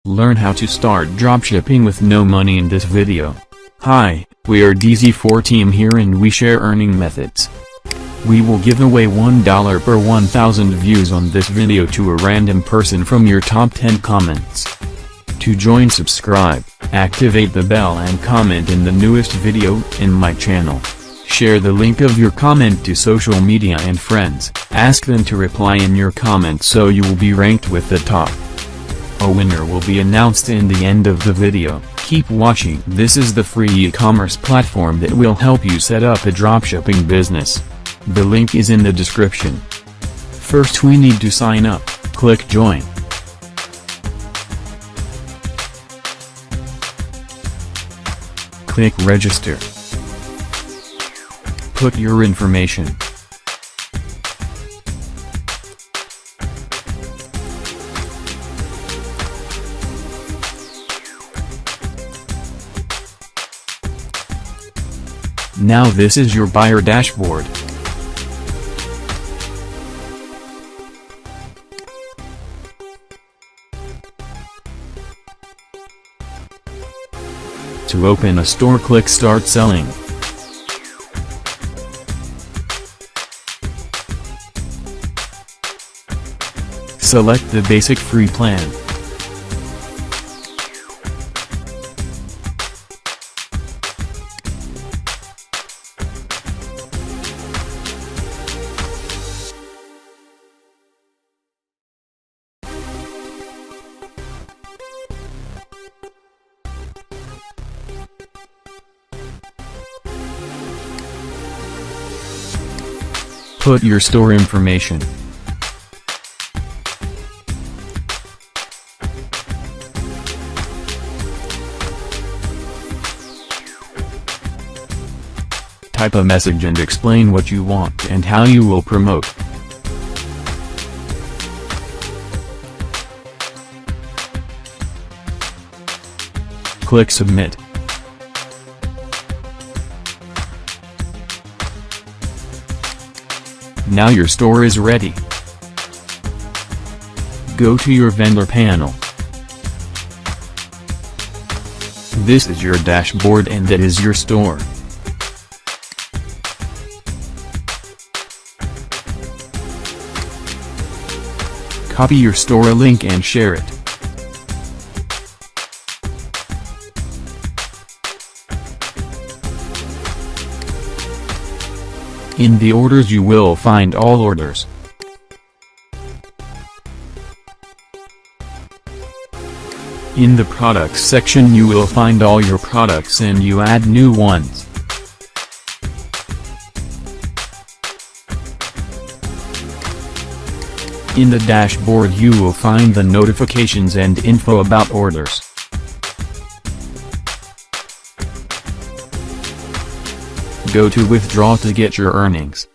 Learn how to start dropshipping with no money in this video. Hi, we are DZ4 team here and we share earning methods. We will give away $1 per 1,000 views on this video to a random person from your top 10 comments. To join, subscribe, activate the bell and comment in the newest video in my channel. Share the link of your comment to social media and friends, ask them to reply in your comment so you will be ranked with the top. A winner will be announced in the end of the video. Keep watching. This is the free e-commerce platform that will help you set up a dropshipping business. The link is in the description. First we need to sign up. Click join. Click register. Put your information. Now this is your buyer dashboard. To open a store, click Start Selling. Select the basic free plan. Put your store information. Type a message and explain what you want and how you will promote. Click Submit. Now your store is ready. Go to your vendor panel. This is your dashboard and that is your store. Copy your store link and share it. In the orders you will find all orders. In the products section you will find all your products and you add new ones. In the dashboard you will find the notifications and info about orders. Go to withdraw to get your earnings.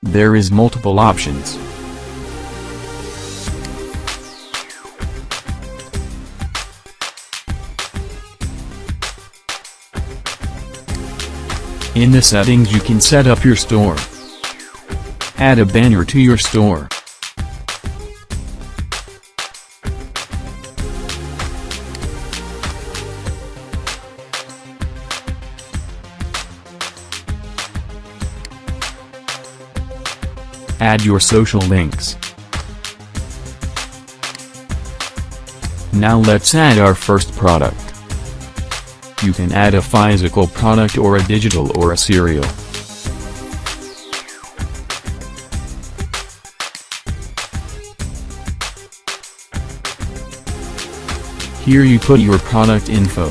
There is multiple options. In the settings you can set up your store. Add a banner to your store. Add your social links. Now let's add our first product. You can add a physical product or a digital or a serial. Here you put your product info.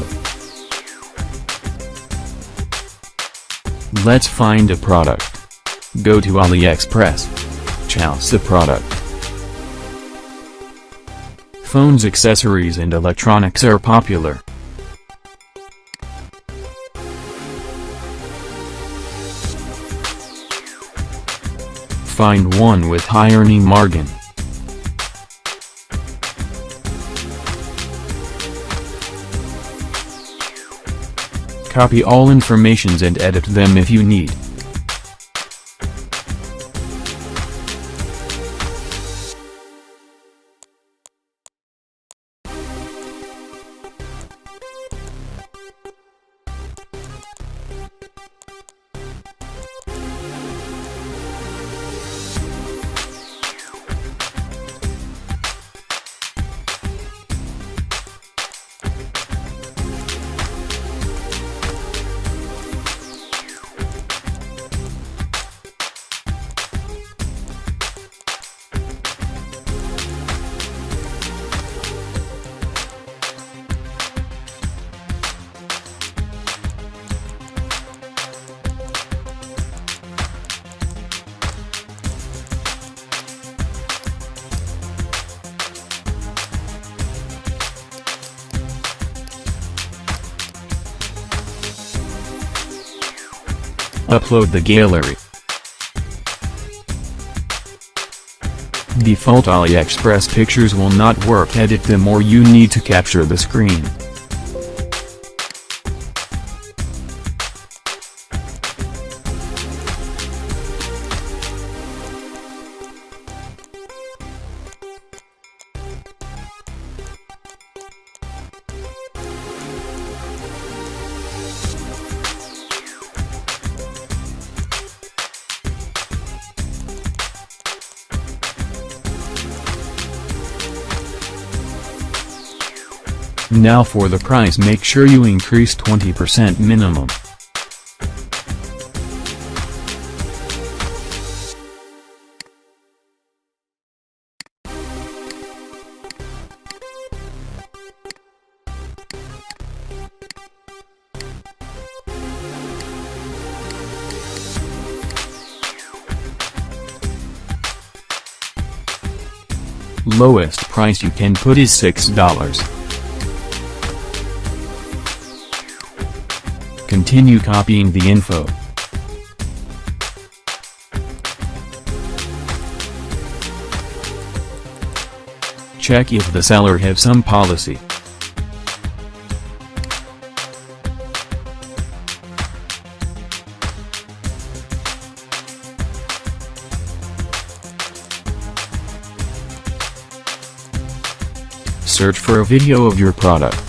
Let's find a product. Go to AliExpress. Choose a product. Phones, accessories and electronics are popular. Find one with high earning margin. Copy all informations and edit them if you need. upload the gallery. Default AliExpress pictures will not work. Edit them or you need to capture the screen. Now for the price, make sure you increase 20% minimum. Lowest price you can put is $6. Continue copying the info. Check if the seller has some policy. Search for a video of your product.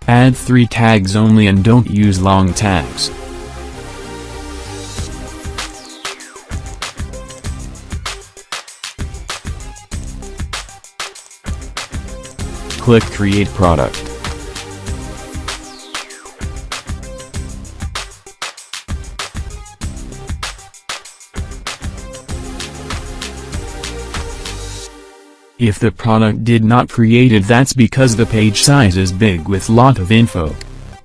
Add 3 tags only and don't use long tags. Click Create Product. If the product did not created, that's because the page size is big with lot of info.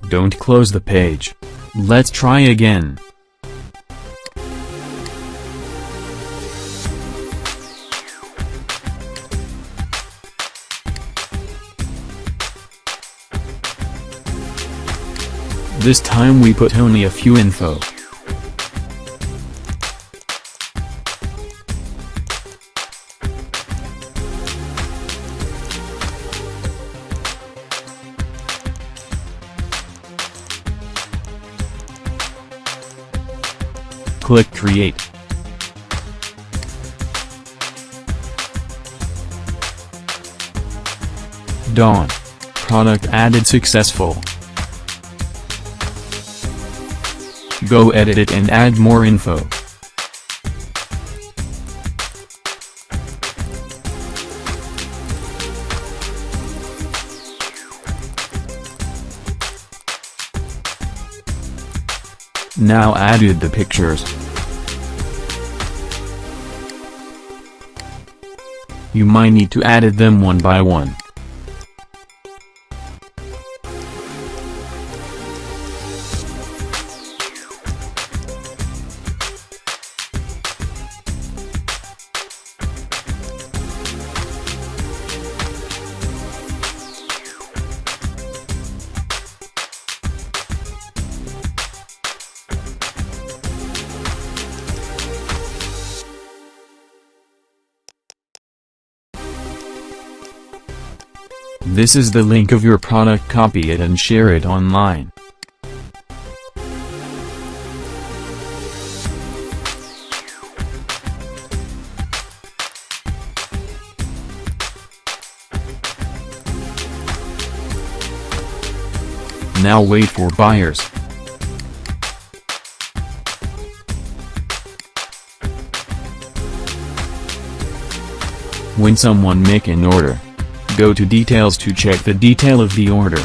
Don't close the page. Let's try again. This time we put only a few info. Click Create. Done. Product added successful. Go edit it and add more info. Now added the pictures. You might need to add them one by one. This is the link of your product. Copy it and share it online. Now wait for buyers. When someone make an order, go to details to check the detail of the order.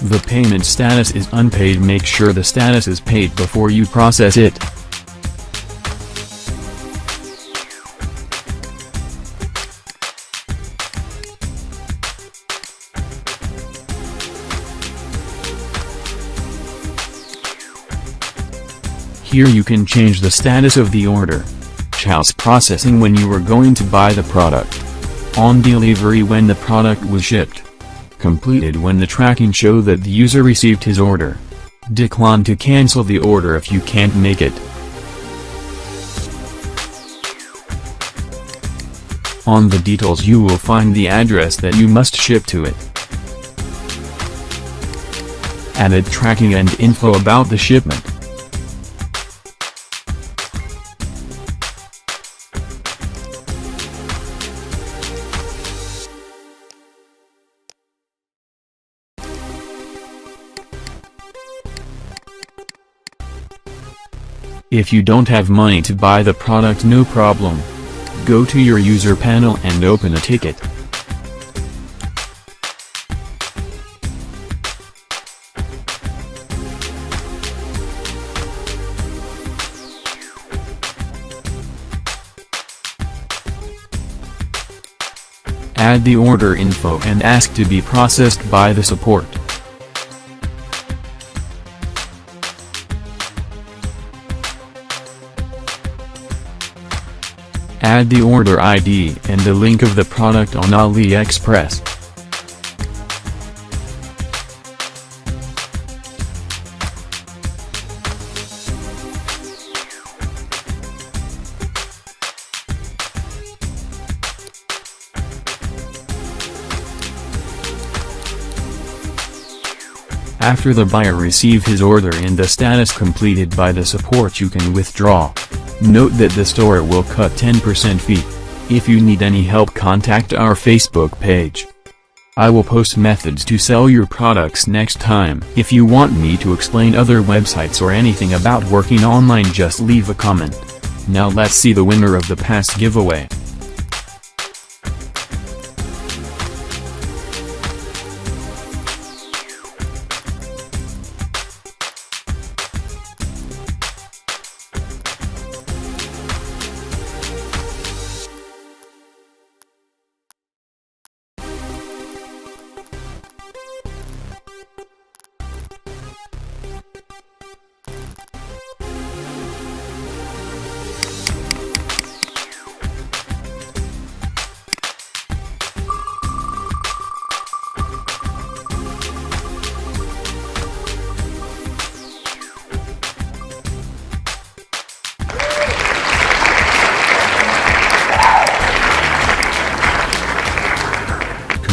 The payment status is unpaid. Make sure the status is paid before you process it. Here you can change the status of the order. Choose processing when you were going to buy the product. On delivery when the product was shipped. Completed when the tracking show that the user received his order. Decline to cancel the order if you can't make it. On the details you will find the address that you must ship to it. Added tracking and info about the shipment. If you don't have money to buy the product, no problem. Go to your user panel and open a ticket. Add the order info and ask to be processed by the support. Add the order ID and the link of the product on AliExpress. After the buyer receive his order and the status completed by the support, you can withdraw. Note that the store will cut 10% fee. If you need any help, contact our Facebook page. I will post methods to sell your products next time. If you want me to explain other websites or anything about working online, just leave a comment. Now let's see the winner of the past giveaway.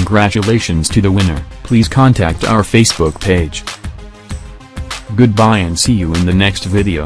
Congratulations to the winner. Please contact our Facebook page. Goodbye and see you in the next video.